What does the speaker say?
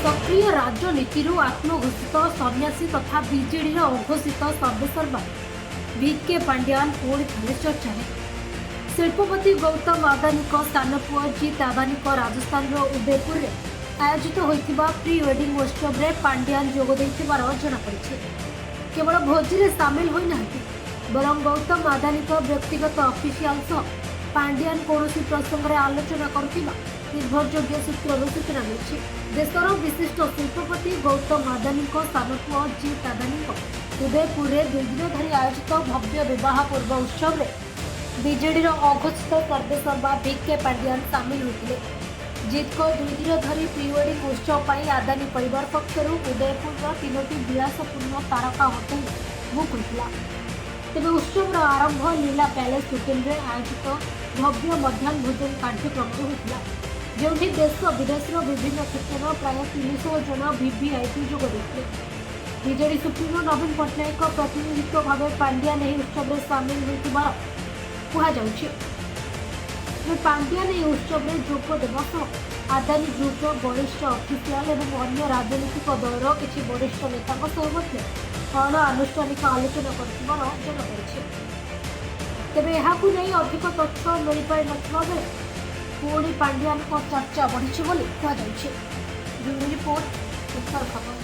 सक्रिय राजनीति आत्मघोषित सन्यासी तथा बीजेडी अघोषित सर्वेसर्वा वीके पांड्यान पुणी थे चर्चा में। शिल्पपति गौतम अदानी स्थान पुआ जीत अदानी राजस्थान उदयपुर में आयोजित होता प्री वेडिंग उत्सव में पांड्यान जोगदे जमापड़ी। केवल भोजी में सामिल होना बरं गौतम अदानी व्यक्तिगत ऑफिशियल पांड्यान कौन प्रसंग में आलोचना करुवा निर्भरयोग्य सूत्र सूचना मिली। देशर विशिष्ट शिल्पपति गौतम अदानी स्थान पुआ जीत अदानी उदयपुर में 2 दिन धरी आयोजित भव्य विवाह पूर्व उत्सव में बीजेडी अघोषित सर्वेसर्वा वीके पांड्यान सामिल होते। जीत को 2 दिन धरी प्री वेडिंग उत्सव पर अदानी परिवार पक्षर उदयपुर 3टी विलासपूर्ण तारका होटेल बुक होता। तेज उत्सव आरंभ लीला पैलेस होटेल में आयोजित भव्य मध्याह्न भोजन कार्यक्रम होता, जो देश विदेश विभिन्न क्षेत्र प्राय 300 जन वीवीआईपी जोगदे। बीजेडी सुप्रीमो नवीन पट्टनायक प्रतिनिधित्व भाव पांड्यान यह उत्सव में सामिल होता कहुच्छे। पांड्यान यह उत्सव में जोग देवा अदानी ग्रुप वरिष्ठ ऑफिशियल और अन्य राजनीतिक दलर किसी वरिष्ठ नेता अणानुष्ठानिक आलोचना कर तेरे यह अधिक तथ्य मिल पारि ना पुणी पांड्यान चर्चा बढ़ी कहुच्छे। रिपोर्ट उत्तर खबर।